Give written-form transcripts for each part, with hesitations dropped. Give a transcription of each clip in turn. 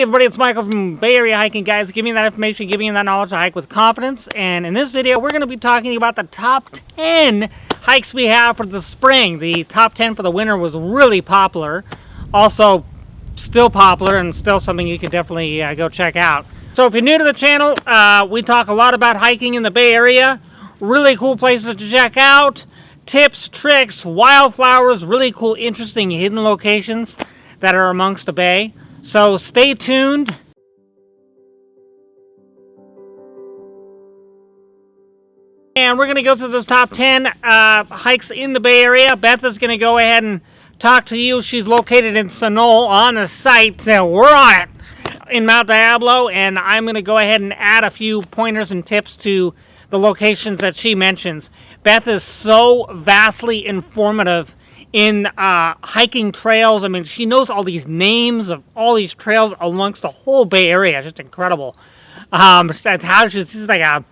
everybody, it's Michael from Bay Area Hiking Guys, giving you that information, giving you that knowledge to hike with confidence. And in this video, we're going to be talking about the top 10 hikes we have for the spring. The top 10 for the winter was really popular. Also, still popular and still something you can definitely go check out. So if you're new to the channel, we talk a lot about hiking in the Bay Area. Really cool places to check out. Tips, tricks, wildflowers, really cool, interesting, hidden locations that are amongst the bay. So stay tuned. And we're going to go through those top 10 hikes in the Bay Area. Beth is going to go ahead and talk to you. She's located in Sunol on the site. So we're on it in Mount Diablo. And I'm going to go ahead and add a few pointers and tips to the locations that she mentions. Beth is so vastly informative in hiking trails. I mean, she knows all these names of all these trails amongst the whole Bay Area. It's just incredible. That's how she's like a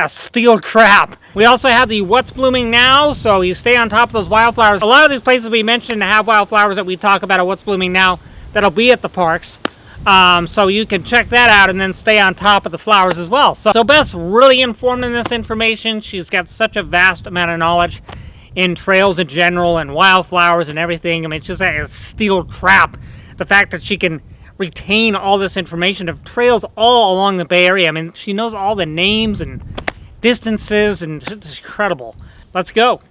steel trap. We also have the What's Blooming Now, so you stay on top of those wildflowers. A lot of these places we mentioned have wildflowers that we talk about at What's Blooming Now that'll be at the parks. So you can check that out and then stay on top of the flowers as well. So Beth's really informed in this information. She's got such a vast amount of knowledge in trails in general and wildflowers and everything. I mean, it's just like a steel trap. The fact that she can retain all this information of trails all along the Bay Area. I mean, she knows all the names and distances, and it's incredible. Let's go.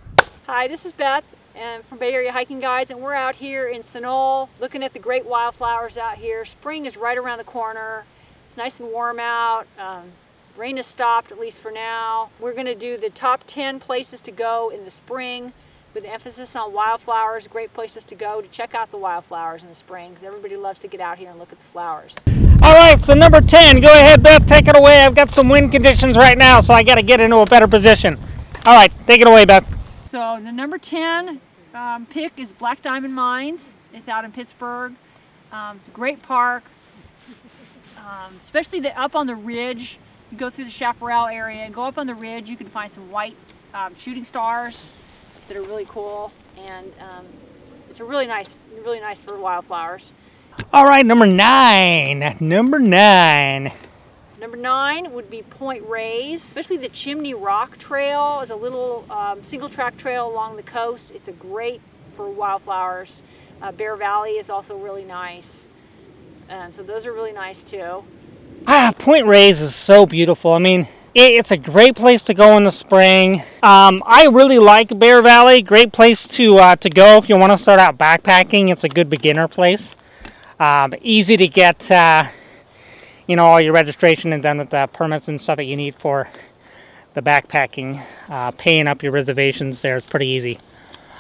Hi, this is Beth and from Bay Area Hiking Guides, and we're out here in Sunol looking at the great wildflowers out here. Spring is right around the corner. It's nice and warm out. Rain has stopped, at least for now. We're going to do the top 10 places to go in the spring with emphasis on wildflowers. Great places to go to check out the wildflowers in the spring, because everybody loves to get out here and look at the flowers. All right, so number 10, go ahead, Beth, take it away. I've got some wind conditions right now, so I got to get into a better position. All right, take it away, Beth. So the number 10 pick is Black Diamond Mines. It's out in Pittsburgh. Great park, especially up on the ridge. You go through the chaparral area and go up on the ridge. You can find some white shooting stars that are really cool, and it's a really nice for wildflowers. All right, number 9. Number 9 would be Point Reyes. Especially the Chimney Rock Trail is a little single track trail along the coast. It's a great for wildflowers. Bear Valley is also really nice, and so those are really nice too. Point Reyes is so beautiful. I mean, it's a great place to go in the spring. I really like Bear Valley. Great place to go if you want to start out backpacking. It's a good beginner place. Easy to get, all your registration and done with the permits and stuff that you need for the backpacking. Paying up your reservations there is pretty easy.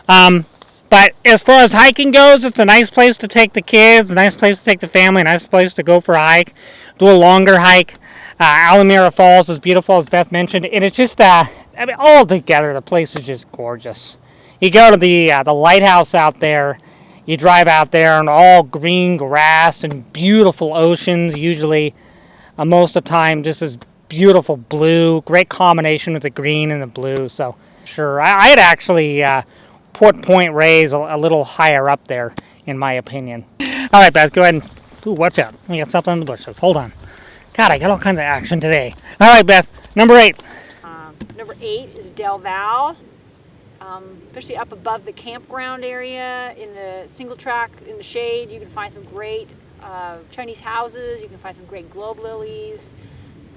But as far as hiking goes, it's a nice place to take the kids, a nice place to take the family, a nice place to go for a hike, do a longer hike. Alamira Falls is beautiful, as Beth mentioned, and it's just, all together, the place is just gorgeous. You go to the lighthouse out there, you drive out there, and all green grass and beautiful oceans, usually, most of the time, just this beautiful blue, great combination with the green and the blue, so sure. I had actually put Point Reyes a little higher up there, in my opinion. All right, Beth, go ahead and, watch out. We got something in the bushes. Hold on. God, I got all kinds of action today. All right, Beth, number 8. Number 8 is Del Val. Especially up above the campground area in the single track in the shade, you can find some great Chinese houses. You can find some great globe lilies,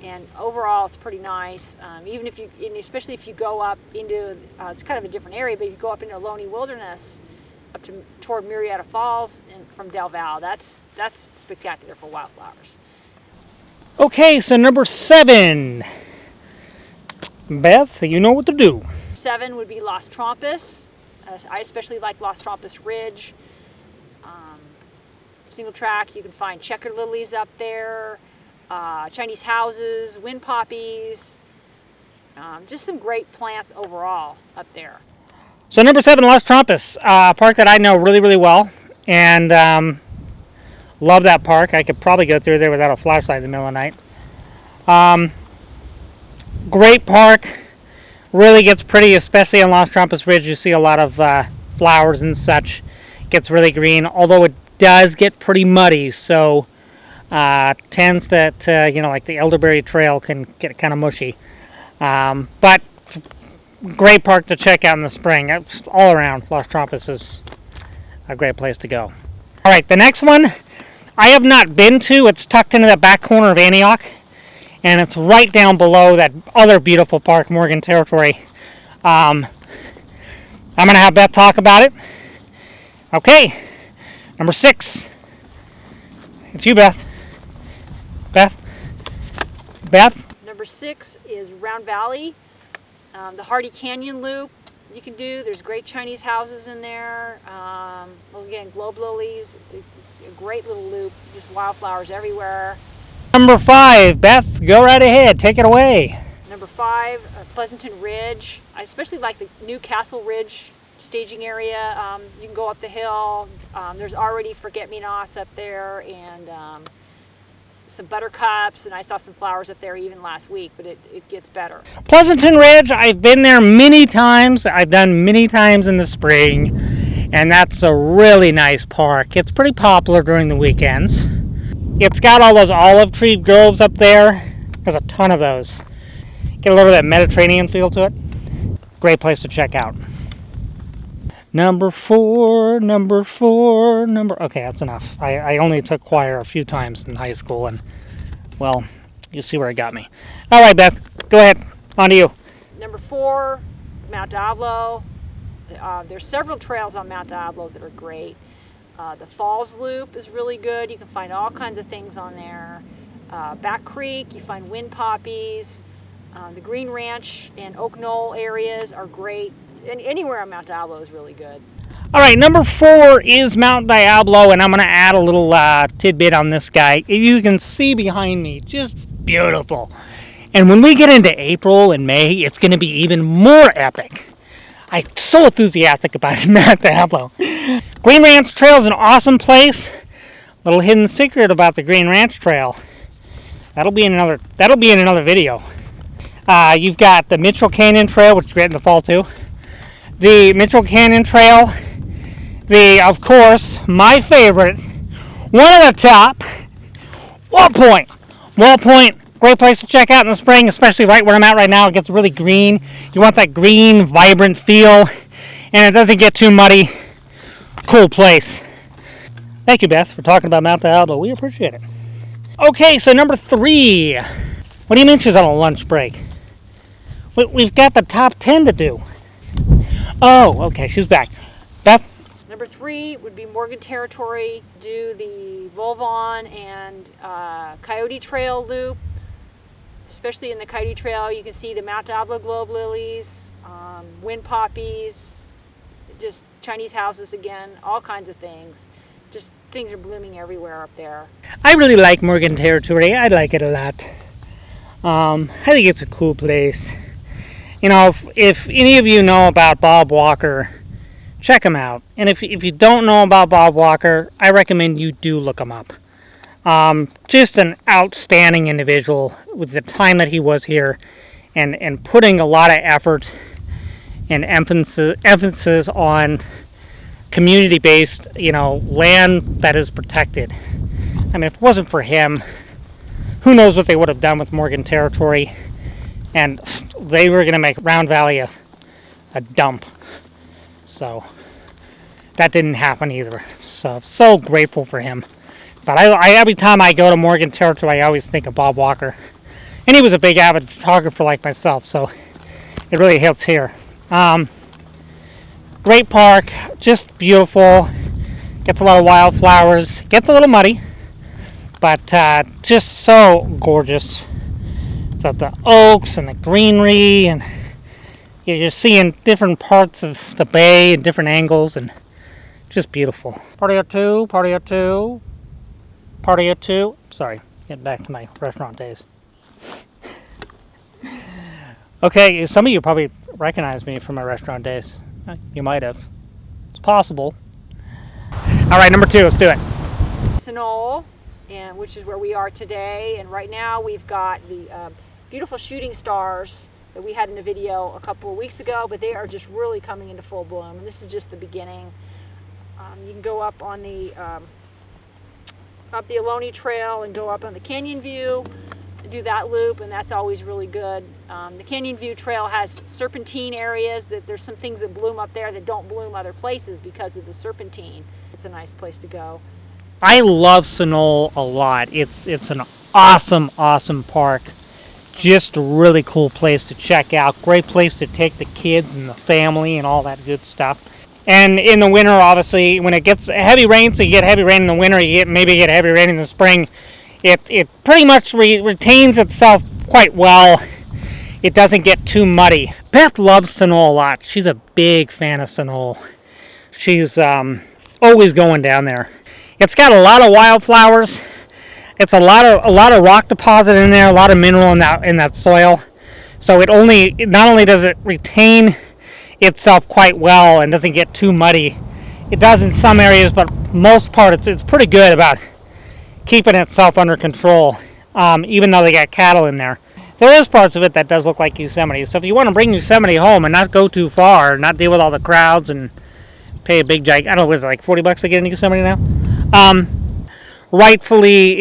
and overall it's pretty nice. Even if especially if you go up into it's kind of a different area, but if you go up into Loney Wilderness, up toward Murrieta Falls, and from Del Val, that's spectacular for wildflowers. Okay, so number 7. Beth, you know what to do. 7 would be Las Trampas. I especially like Las Trampas Ridge. Single track, you can find checker lilies up there, Chinese houses, wind poppies, just some great plants overall up there. So number 7, Las Trampas, a park that I know really, really well, and love that park. I could probably go through there without a flashlight in the middle of the night. Great park. Really gets pretty, especially on Las Trampas Ridge. You see a lot of flowers and such. Gets really green, although it does get pretty muddy, so Tends that, you know, like the Elderberry Trail can get kind of mushy. But great park to check out in the spring. All around, Los Trompos is a great place to go. All right, the next one I have not been to. It's tucked into the back corner of Antioch, and it's right down below that other beautiful park, Morgan Territory. I'm going to have Beth talk about it. Okay, number 6. It's you, Beth. Beth? Number 6 is Round Valley, the Hardy Canyon Loop. You can do. There's great Chinese houses in there. Well, again, globe lilies. It's a great little loop. Just wildflowers everywhere. Number 5, Beth, go right ahead. Take it away. Number 5, Pleasanton Ridge. I especially like the Newcastle Ridge staging area. You can go up the hill. There's already forget-me-nots up there, and some buttercups, and I saw some flowers up there even last week, but it gets better. Pleasanton Ridge, I've been there many times. I've done many times in the spring, and that's a really nice park. It's pretty popular during the weekends. It's got all those olive tree groves up there. There's a ton of those. Get a little of that Mediterranean feel to it. Great place to check out. Number 4. Okay, that's enough. I only took choir a few times in high school, and, well, you see where it got me. All right, Beth, go ahead. On to you. Number 4, Mount Diablo. There's several trails on Mount Diablo that are great. The Falls Loop is really good. You can find all kinds of things on there. Back Creek, you find wind poppies. The Green Ranch and Oak Knoll areas are great. And anywhere on Mount Diablo is really good. All right, number 4 is Mount Diablo, and I'm going to add a little tidbit on this guy. You can see behind me, just beautiful. And when we get into April and May, it's going to be even more epic. I'm so enthusiastic about Mount Diablo. Green Ranch Trail is an awesome place. Little hidden secret about the Green Ranch Trail. That'll be in another video. You've got the Mitchell Canyon Trail, which is great in the fall too. The Mitchell Canyon Trail, of course, my favorite, one at the top, Wall Point. Wall Point, great place to check out in the spring, especially right where I'm at right now. It gets really green. You want that green, vibrant feel, and it doesn't get too muddy. Cool place. Thank you, Beth, for talking about Mount Diablo. We appreciate it. Okay, so number 3. What do you mean she's on a lunch break? We've got the top 10 to do. Oh, okay, she's back. Beth? Number 3 would be Morgan Territory. Do the Volvon and Coyote Trail loop. Especially in the Coyote Trail, you can see the Mount Diablo globe lilies, wind poppies, just Chinese houses again, all kinds of things. Just things are blooming everywhere up there. I really like Morgan Territory. I like it a lot. I think it's a cool place. You know, if any of you know about Bob Walker, check him out. And if you don't know about Bob Walker, I recommend you do look him up. Just an outstanding individual with the time that he was here, and putting a lot of effort and emphasis on community-based, you know, land that is protected. I mean, if it wasn't for him, who knows what they would have done with Morgan Territory. And they were going to make Round Valley a dump. So that didn't happen either. So grateful for him. But I every time I go to Morgan Territory, I always think of Bob Walker. And he was a big avid photographer like myself, so it really helps here. Great park, just beautiful. Gets a lot of wildflowers. Gets a little muddy, but just so gorgeous. The oaks and the greenery, and you're seeing different parts of the bay and different angles, and just beautiful. Party of two. Sorry, getting back to my restaurant days. Okay, some of you probably recognize me from my restaurant days. You might have. It's possible. All right, number 2, let's do it. Sunol, and which is where we are today, and right now we've got the beautiful shooting stars that we had in a video a couple of weeks ago, but they are just really coming into full bloom, and this is just the beginning. You can go up on the up the Ohlone Trail and go up on the Canyon View, do that loop, and that's always really good. The Canyon View Trail has serpentine areas that there's some things that bloom up there that don't bloom other places because of the serpentine. It's a nice place to go. I love Sunol a lot. It's an awesome park. Just a really cool place to check out. Great place to take the kids and the family and all that good stuff. And in the winter, obviously, when it gets heavy rain, so you get heavy rain in the winter, you get heavy rain in the spring, it pretty much retains itself quite well. It doesn't get too muddy. Beth loves Sunol a lot. She's a big fan of Sunol. She's always going down there. It's got a lot of wildflowers. It's a lot of rock deposit in there, a lot of mineral in that soil. So not only does it retain itself quite well and doesn't get too muddy, it does in some areas, but most part it's pretty good about keeping itself under control, even though they got cattle in there. There is parts of it that does look like Yosemite. So if you want to bring Yosemite home and not go too far, not deal with all the crowds and pay a big I don't know, what is it, like $40 to get into Yosemite now? Rightfully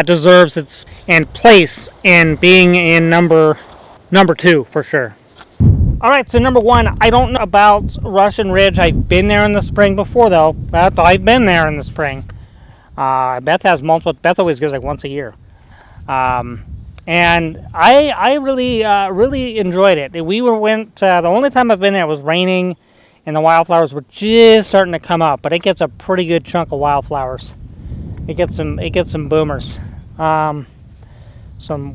deserves its place in being in number 2 for sure. All right, so number 1, I don't know about Russian Ridge. I've been there in the spring before, though. I've been there in the spring. Beth has multiple. Beth always goes like once a year, and I really enjoyed it. We went. The only time I've been there was raining, and the wildflowers were just starting to come up. But it gets a pretty good chunk of wildflowers. It gets some boomers, some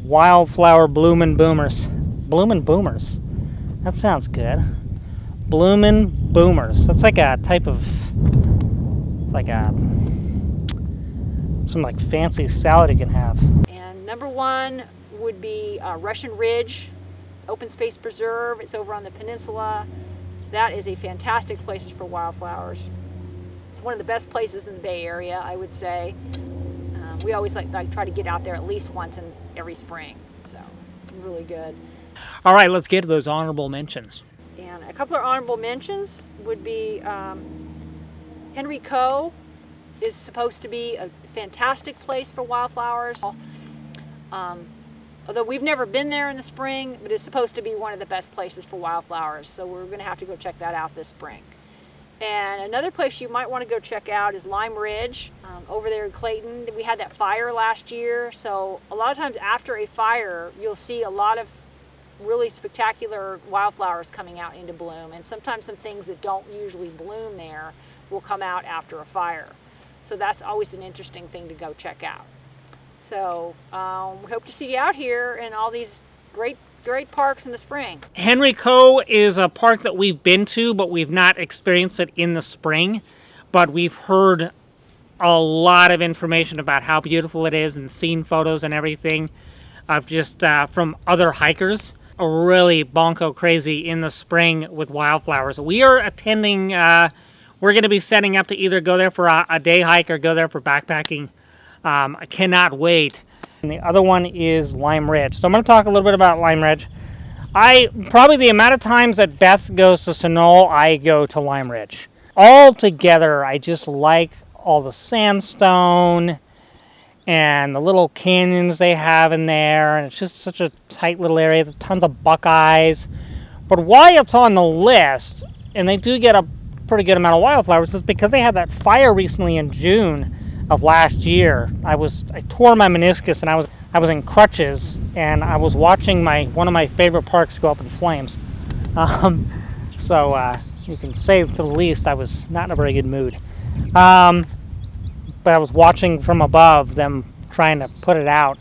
wildflower blooming boomers. That sounds good. Bloomin' boomers. That's like a type of, some like fancy salad you can have. And number 1 would be Russian Ridge Open Space Preserve. It's over on the peninsula. That is a fantastic place for wildflowers. It's one of the best places in the Bay Area, I would say. We always like try to get out there at least once in every spring. So really good. All right, let's get to those honorable mentions. And a couple of honorable mentions would be Henry Cove is supposed to be a fantastic place for wildflowers. Although we've never been there in the spring, but it's supposed to be one of the best places for wildflowers. So we're going to have to go check that out this spring. And another place you might want to go check out is Lime Ridge over there in Clayton. We had that fire last year, so a lot of times after a fire, you'll see a lot of really spectacular wildflowers coming out into bloom, and sometimes some things that don't usually bloom there will come out after a fire. So that's always an interesting thing to go check out. So we hope to see you out here in all these great parks in the spring. Henry Cove is a park that we've been to, but we've not experienced it in the spring. But we've heard a lot of information about how beautiful it is and seen photos and everything of just from other hikers. Really bonko crazy in the spring with wildflowers. We are attending, we're going to be setting up to either go there for a day hike or go there for backpacking. I cannot wait. And the other one is Lime Ridge. So I'm going to talk a little bit about Lime Ridge. Probably the amount of times that Beth goes to Sunol, I go to Lime Ridge. All together, I just like all the sandstone and the little canyons they have in there, and it's just such a tight little area. There's tons of buckeyes. But why it's on the list, and they do get a pretty good amount of wildflowers, is because they had that fire recently in June of last year. I tore my meniscus, and I was in crutches, and I was watching one of my favorite parks go up in flames. So you can say to the least I was not in a very good mood. But I was watching from above them trying to put it out.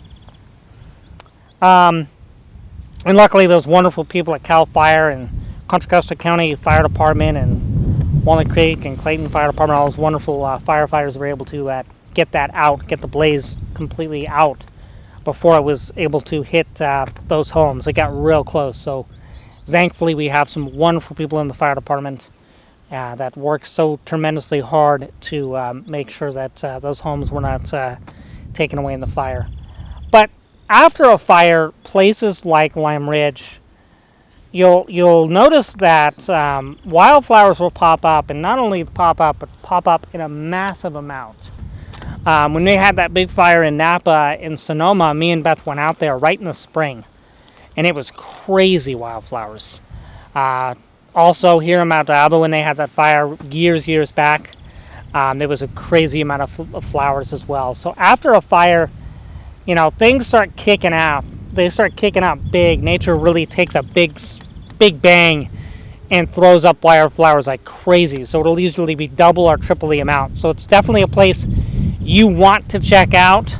And luckily those wonderful people at CAL FIRE and Contra Costa County Fire Department and Walnut Creek and Clayton Fire Department, all those wonderful firefighters were able to get that out, get the blaze completely out before I was able to hit those homes. It got real close, so thankfully we have some wonderful people in the fire department that work so tremendously hard to make sure that those homes were not taken away in the fire. But after a fire, places like Lime Ridge, you'll notice that wildflowers will pop up, and not only pop up, but pop up in a massive amount. When they had that big fire in Napa in Sonoma, me and Beth went out there right in the spring, and it was crazy wildflowers. Also, here in Mount Diablo, when they had that fire years back, there was a crazy amount of flowers as well. So after a fire, things start kicking out. They start kicking out big. Nature really takes a big bang and throws up wildflowers like crazy. So it'll usually be double or triple the amount. So it's definitely a place you want to check out.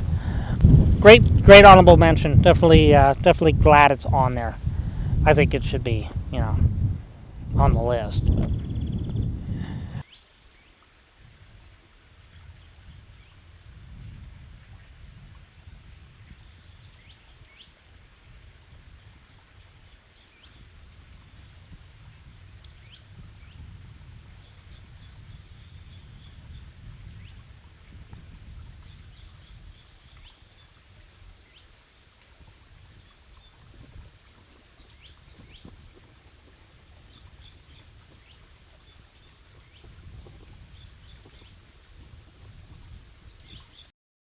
Great honorable mention. Definitely glad it's on there. I think it should be, on the list. But